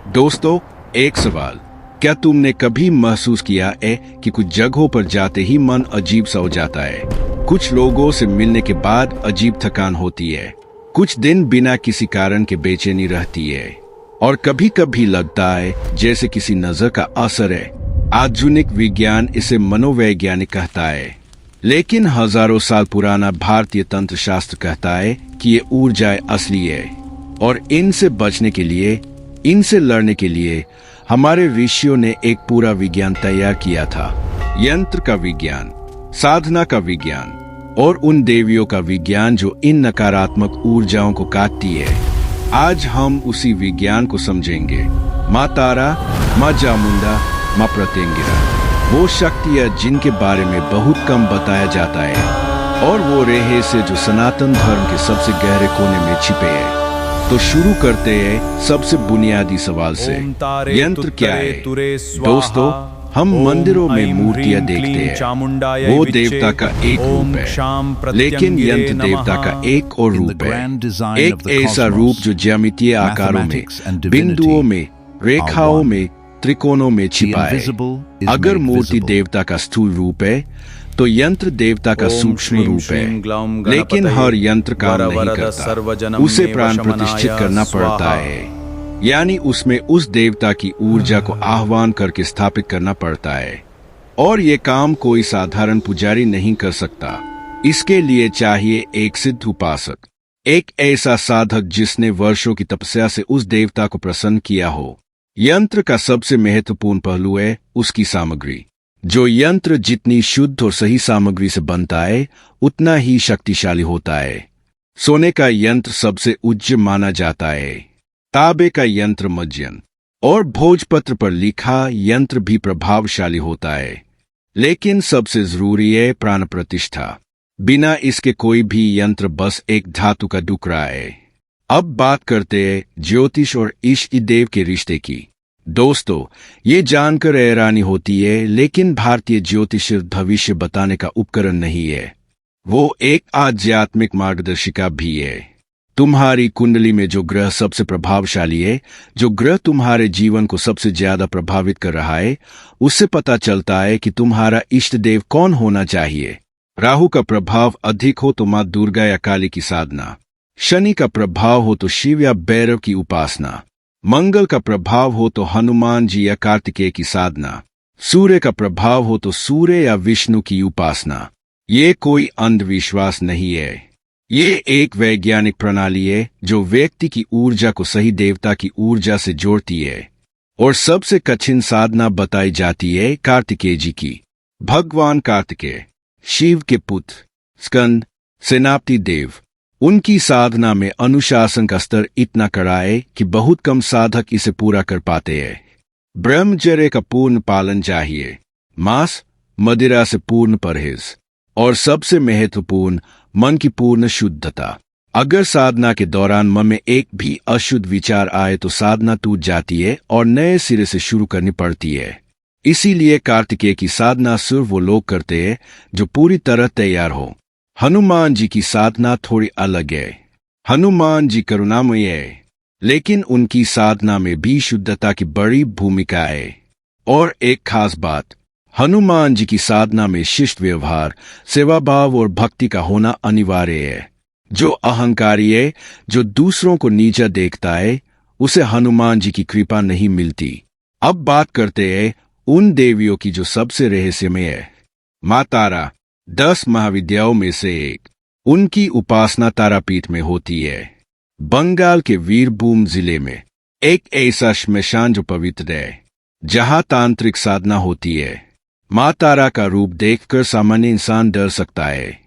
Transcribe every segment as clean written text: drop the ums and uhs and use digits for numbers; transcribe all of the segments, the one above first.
दोस्तों, एक सवाल। क्या तुमने कभी महसूस किया है कि कुछ जगहों पर जाते ही मन अजीब सा हो जाता है? कुछ लोगों से मिलने के बाद अजीब थकान होती है, कुछ दिन बिना किसी कारण के बेचैनी रहती है, और कभी कभी लगता है जैसे किसी नजर का असर है। आधुनिक विज्ञान इसे मनोवैज्ञानिक कहता है, लेकिन हजारों साल पुराना भारतीय तंत्र शास्त्र कहता है कि ये ऊर्जाएं असली है, और इनसे बचने के लिए, इनसे लड़ने के लिए हमारे ऋषियों ने एक पूरा विज्ञान तैयार किया था। यंत्र का विज्ञान, साधना का विज्ञान, और उन देवियों का विज्ञान जो इन नकारात्मक ऊर्जाओं को काटती है। आज हम उसी विज्ञान को समझेंगे। माँ तारा, माँ चामुंडा, माँ प्रत्यंगिरा, वो शक्तियाँ जिनके बारे में बहुत कम बताया जाता है, और वो रहस्य जो सनातन धर्म के सबसे गहरे कोने में छिपे हैं। तो शुरू करते हैं सबसे बुनियादी सवाल से। यंत्र क्या है? दोस्तों, हम मंदिरों में मूर्तियां देखते हैं, वो देवता का एक रूप है, लेकिन यंत्र देवता का एक और रूप है। एक ऐसा रूप जो ज्यामितीय आकारों में, बिंदुओं में, रेखाओं में, त्रिकोणों में छिपा है। अगर मूर्ति देवता का स्थूल रूप है तो यंत्र देवता का सूक्ष्म रूप है, लेकिन हर यंत्र काम नहीं करता। उसे प्राण प्रतिष्ठित करना पड़ता है, यानी उसमें उस देवता की ऊर्जा को आह्वान करके स्थापित करना पड़ता है, और ये काम कोई साधारण पुजारी नहीं कर सकता। इसके लिए चाहिए एक सिद्ध उपासक, एक ऐसा साधक जिसने वर्षों की तपस्या से उस देवता को प्रसन्न किया हो। यंत्र का सबसे महत्वपूर्ण पहलू है उसकी सामग्री। जो यंत्र जितनी शुद्ध और सही सामग्री से बनता है, उतना ही शक्तिशाली होता है। सोने का यंत्र सबसे उच्च माना जाता है, तांबे का यंत्र मध्यम, और भोजपत्र पर लिखा यंत्र भी प्रभावशाली होता है। लेकिन सबसे जरूरी है प्राण प्रतिष्ठा। बिना इसके कोई भी यंत्र बस एक धातु का टुकड़ा है। अब बात करते हैं ज्योतिष और इष्ट देव के रिश्ते की। दोस्तों, ये जानकर हैरानी होती है, लेकिन भारतीय ज्योतिष भविष्य बताने का उपकरण नहीं है, वो एक आध्यात्मिक मार्गदर्शिका भी है। तुम्हारी कुंडली में जो ग्रह सबसे प्रभावशाली है, जो ग्रह तुम्हारे जीवन को सबसे ज्यादा प्रभावित कर रहा है, उससे पता चलता है कि तुम्हारा इष्ट देव कौन होना चाहिए। राहु का प्रभाव अधिक हो तो माँ दुर्गा या काली की साधना, शनि का प्रभाव हो तो शिव या भैरव की उपासना, मंगल का प्रभाव हो तो हनुमान जी या कार्तिकेय की साधना, सूर्य का प्रभाव हो तो सूर्य या विष्णु की उपासना। ये कोई अंधविश्वास नहीं है, ये एक वैज्ञानिक प्रणाली है जो व्यक्ति की ऊर्जा को सही देवता की ऊर्जा से जोड़ती है। और सबसे कठिन साधना बताई जाती है कार्तिकेय जी की। भगवान कार्तिकेय, शिव के पुत्र, स्कंद, सेनापति देव, उनकी साधना में अनुशासन का स्तर इतना कड़ा है कि बहुत कम साधक इसे पूरा कर पाते हैं। ब्रह्मचर्य का पूर्ण पालन चाहिए, मांस मदिरा से पूर्ण परहेज, और सबसे महत्वपूर्ण मन की पूर्ण शुद्धता। अगर साधना के दौरान मन में एक भी अशुद्ध विचार आए तो साधना टूट जाती है और नए सिरे से शुरू करनी पड़ती है। इसीलिए कार्तिकेय की साधना सिर्फ वो लोग करते हैं जो पूरी तरह तैयार हो। हनुमान जी की साधना थोड़ी अलग है। हनुमान जी करुणामय है, लेकिन उनकी साधना में भी शुद्धता की बड़ी भूमिका है। और एक खास बात, हनुमान जी की साधना में शिष्ट व्यवहार, सेवा भाव और भक्ति का होना अनिवार्य है। जो अहंकारी है, जो दूसरों को नीचा देखता है, उसे हनुमान जी की कृपा नहीं मिलती। अब बात करते हैं उन देवियों की जो सबसे रहस्यमय है। माँ तारा 10 महाविद्याओं में से एक। उनकी उपासना तारापीठ में होती है, बंगाल के वीरभूम जिले में। एक ऐसा श्मशान जो पवित्र है, जहां तांत्रिक साधना होती है। माँ तारा का रूप देखकर सामान्य इंसान डर सकता है।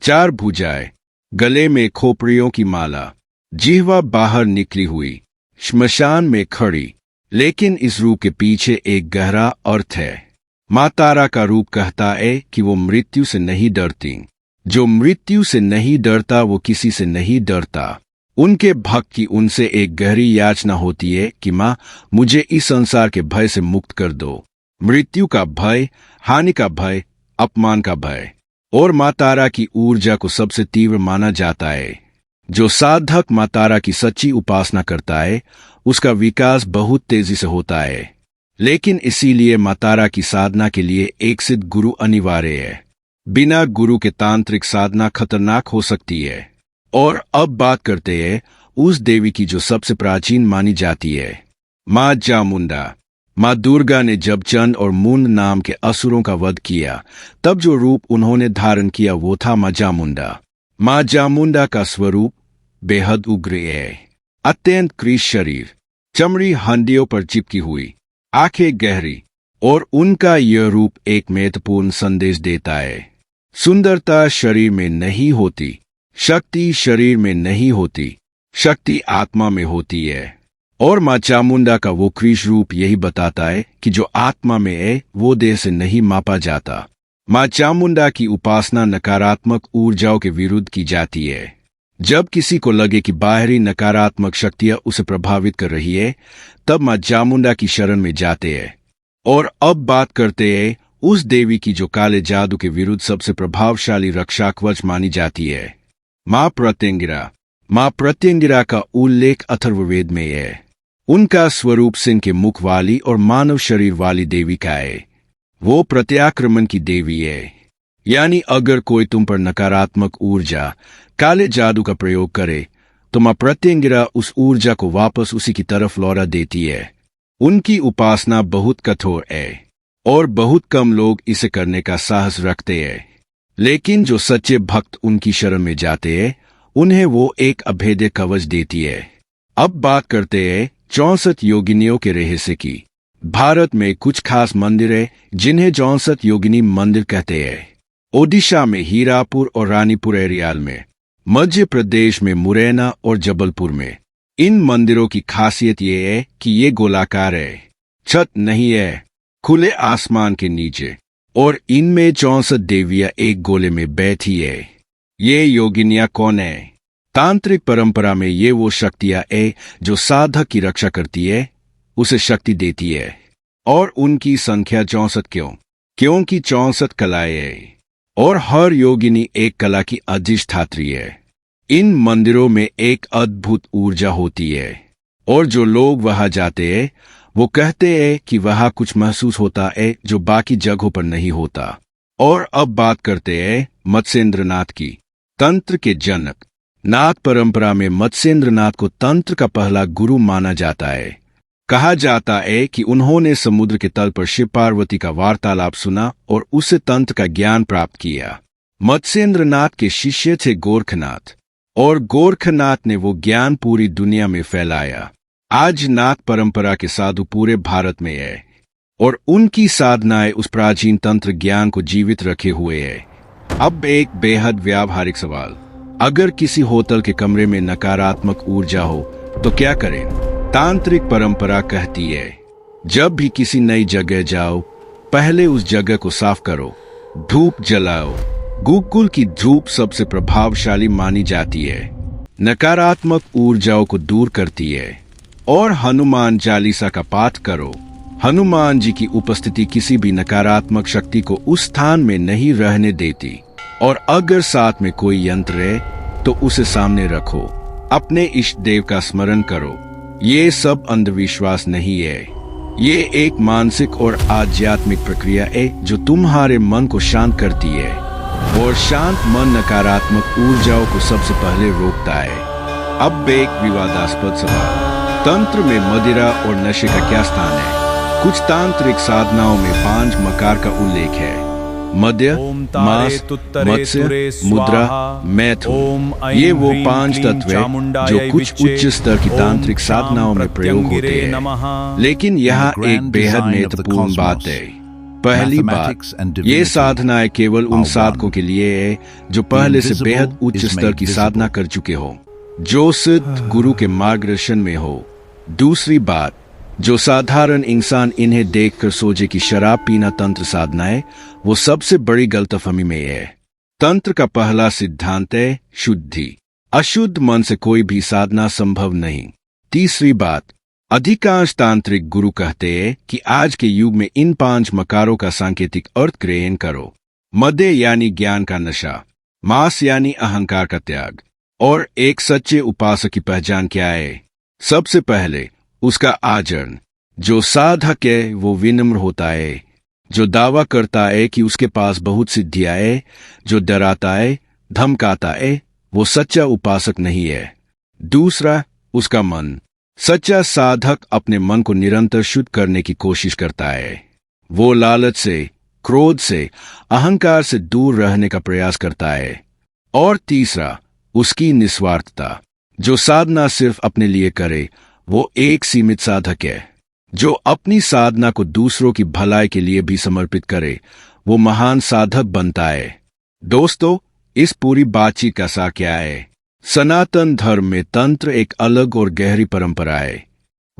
4 भुजाएं, गले में खोपड़ियों की माला, जिह्वा बाहर निकली हुई, श्मशान में खड़ी। लेकिन इस रूप के पीछे एक गहरा अर्थ है। माँ तारा का रूप कहता है कि वो मृत्यु से नहीं डरती। जो मृत्यु से नहीं डरता वो किसी से नहीं डरता। उनके भक्त की उनसे एक गहरी याचना होती है कि माँ, मुझे इस संसार के भय से मुक्त कर दो। मृत्यु का भय, हानि का भय, अपमान का भय। और माँ तारा की ऊर्जा को सबसे तीव्र माना जाता है। जो साधक माँ तारा की सच्ची उपासना करता है उसका विकास बहुत तेजी से होता है। लेकिन इसीलिए माँ तारा की साधना के लिए एक सिद्ध गुरु अनिवार्य है। बिना गुरु के तांत्रिक साधना खतरनाक हो सकती है। और अब बात करते हैं उस देवी की जो सबसे प्राचीन मानी जाती है, माँ चामुंडा। माँ दुर्गा ने जब चंद और मुंड नाम के असुरों का वध किया तब जो रूप उन्होंने धारण किया वो था माँ चामुंडा। माँ चामुंडा का स्वरूप बेहद उग्र है। अत्यंत क्रीस शरीर, चमड़ी हड्डियों पर चिपकी हुई, आंखें गहरी, और उनका यह रूप एक महत्वपूर्ण संदेश देता है। सुंदरता शरीर में नहीं होती, शक्ति शरीर में नहीं होती, शक्ति आत्मा में होती है। और माँ चामुंडा का वो क्रीस रूप यही बताता है कि जो आत्मा में है वो देह से नहीं मापा जाता। माँ चामुंडा की उपासना नकारात्मक ऊर्जाओं के विरुद्ध की जाती है। जब किसी को लगे कि बाहरी नकारात्मक शक्तियां उसे प्रभावित कर रही है तब माँ चामुंडा की शरण में जाते हैं। और अब बात करते हैं उस देवी की जो काले जादू के विरुद्ध सबसे प्रभावशाली रक्षा कवच मानी जाती है, माँ प्रत्यंगिरा। माँ प्रत्यंगिरा का उल्लेख अथर्ववेद में है। उनका स्वरूप सिंह के मुख वाली और मानव शरीर वाली देवी का है। वो प्रत्याक्रमण की देवी है, यानी अगर कोई तुम पर नकारात्मक ऊर्जा, काले जादू का प्रयोग करे तो माँ प्रत्यंगिरा उस ऊर्जा को वापस उसी की तरफ लौटा देती है। उनकी उपासना बहुत कठोर है और बहुत कम लोग इसे करने का साहस रखते हैं। लेकिन जो सच्चे भक्त उनकी शरण में जाते हैं उन्हें वो एक अभेद्य कवच देती है। अब बात करते हैं 64 योगिनियों के रहस्य की। भारत में कुछ खास मंदिर है जिन्हें 64 योगिनी मंदिर कहते हैं। ओडिशा में हीरापुर और रानीपुर एरियाल में, मध्य प्रदेश में मुरैना और जबलपुर में। इन मंदिरों की खासियत ये है कि ये गोलाकार है, छत नहीं है, खुले आसमान के नीचे, और इनमें 64 देवियां एक गोले में बैठी है। ये योगिनियां कौन है? तांत्रिक परंपरा में ये वो शक्तियां है जो साधक की रक्षा करती है, उसे शक्ति देती है। और उनकी संख्या 64 क्यों? क्योंकि 64 कलाएं है और हर योगिनी एक कला की अधिष्ठात्री है। इन मंदिरों में एक अद्भुत ऊर्जा होती है और जो लोग वहां जाते हैं वो कहते हैं कि वहां कुछ महसूस होता है जो बाकी जगहों पर नहीं होता। और अब बात करते हैं मत्स्येंद्रनाथ की। तंत्र के जनक। नाथ परंपरा में मत्स्येंद्रनाथ को तंत्र का पहला गुरु माना जाता है। कहा जाता है कि उन्होंने समुद्र के तल पर शिव पार्वती का वार्तालाप सुना और उससे तंत्र का ज्ञान प्राप्त किया। मत्स्येंद्रनाथ के शिष्य थे गोरखनाथ, और गोरखनाथ ने वो ज्ञान पूरी दुनिया में फैलाया। आज नाथ परंपरा के साधु पूरे भारत में है और उनकी साधनाएं उस प्राचीन तंत्र ज्ञान को जीवित रखे हुए है। अब एक बेहद व्यावहारिक सवाल, अगर किसी होटल के कमरे में नकारात्मक ऊर्जा हो तो क्या करें? तांत्रिक परंपरा कहती है जब भी किसी नई जगह जाओ पहले उस जगह को साफ करो, धूप जलाओ। गुग्गुल की धूप सबसे प्रभावशाली मानी जाती है, नकारात्मक ऊर्जाओं को दूर करती है। और हनुमान चालीसा का पाठ करो। हनुमान जी की उपस्थिति किसी भी नकारात्मक शक्ति को उस स्थान में नहीं रहने देती। और अगर साथ में कोई यंत्र है तो उसे सामने रखो। अपने इष्ट देव का स्मरण करो। ये सब अंधविश्वास नहीं है, ये एक मानसिक और आध्यात्मिक प्रक्रिया है जो तुम्हारे मन को शांत करती है। और शांत मन नकारात्मक ऊर्जाओं को सबसे पहले रोकता है। अब एक विवादास्पद सवाल, तंत्र में मदिरा और नशे का क्या स्थान है? कुछ तांत्रिक साधनाओं में 5 मकार का उल्लेख है, मद्य, मांस, मत्स्य, मुद्रा, मैथुन। ये वो 5 तत्व हैं जो कुछ उच्च स्तर की तांत्रिक साधनाओं में प्रयोग होते हैं। लेकिन यहाँ एक बेहद महत्वपूर्ण बात है। पहली बात, ये साधनाएं केवल उन साधकों के लिए है जो पहले से बेहद उच्च स्तर की साधना कर चुके हो, जो सिद्ध गुरु के मार्गदर्शन में हो। दूसरी बात, जो साधारण इंसान इन्हें देखकर सोचे कि शराब पीना तंत्र साधना है, वो सबसे बड़ी गलतफहमी में है। तंत्र का पहला सिद्धांत है शुद्धि। अशुद्ध मन से कोई भी साधना संभव नहीं। तीसरी बात, अधिकांश तांत्रिक गुरु कहते हैं कि आज के युग में इन 5 मकारों का सांकेतिक अर्थ ग्रहण करो। मद्य यानी ज्ञान का नशा, मांस यानी अहंकार का त्याग, और एक सच्चे उपासक की पहचान क्या है? सबसे पहले उसका आचरण। जो साधक है वो विनम्र होता है। जो दावा करता है कि उसके पास बहुत सिद्धियां है, जो डराता है, धमकाता है, वो सच्चा उपासक नहीं है। दूसरा, उसका मन। सच्चा साधक अपने मन को निरंतर शुद्ध करने की कोशिश करता है। वो लालच से, क्रोध से, अहंकार से दूर रहने का प्रयास करता है। और तीसरा, उसकी निस्वार्थता। जो साधना सिर्फ अपने लिए करे वो एक सीमित साधक है। जो अपनी साधना को दूसरों की भलाई के लिए भी समर्पित करे वो महान साधक बनता है। दोस्तों, इस पूरी बातचीत का सार क्या है? सनातन धर्म में तंत्र एक अलग और गहरी परंपरा है।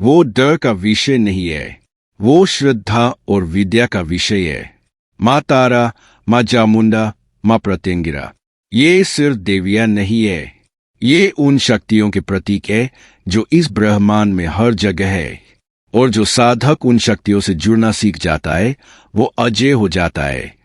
वो डर का विषय नहीं है, वो श्रद्धा और विद्या का विषय है। माँ तारा, माँ चामुंडा, माँ प्रत्यंगिरा, ये सिर्फ देवियां नहीं है, ये उन शक्तियों के प्रतीक है जो इस ब्रह्मांड में हर जगह है। और जो साधक उन शक्तियों से जुड़ना सीख जाता है वो अजय हो जाता है।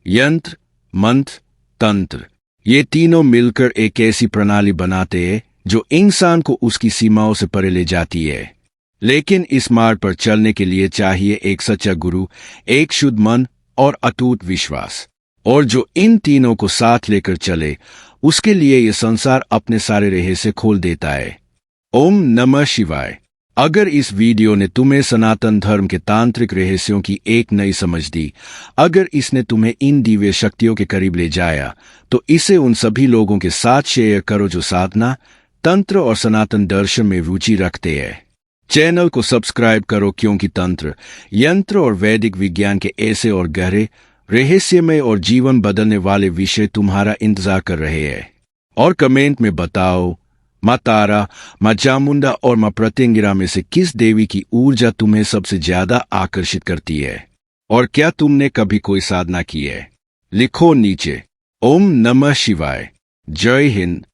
यंत्र, मंत्र, तंत्र, ये तीनों मिलकर एक ऐसी प्रणाली बनाते हैं जो इंसान को उसकी सीमाओं से परे ले जाती है। लेकिन इस मार्ग पर चलने के लिए चाहिए एक सच्चा गुरु, एक शुद्ध मन और अटूट विश्वास। और जो इन तीनों को साथ लेकर चले उसके लिए ये संसार अपने सारे रहस्य खोल देता है। ओम नमः शिवाय। अगर इस वीडियो ने तुम्हें सनातन धर्म के तांत्रिक रहस्यों की एक नई समझ दी, अगर इसने तुम्हें इन दिव्य शक्तियों के करीब ले जाया, तो इसे उन सभी लोगों के साथ शेयर करो जो साधना, तंत्र और सनातन दर्शन में रुचि रखते हैं। चैनल को सब्सक्राइब करो क्योंकि तंत्र, यंत्र और वैदिक विज्ञान के ऐसे और गहरे, रहस्यमय और जीवन बदलने वाले विषय तुम्हारा इंतजार कर रहे हैं। और कमेंट में बताओ, माँ तारा, माँ चामुंडा और माँ प्रत्यंगिरा में से किस देवी की ऊर्जा तुम्हें सबसे ज्यादा आकर्षित करती है? और क्या तुमने कभी कोई साधना की है? लिखो नीचे। ओम नमः शिवाय। जय हिंद,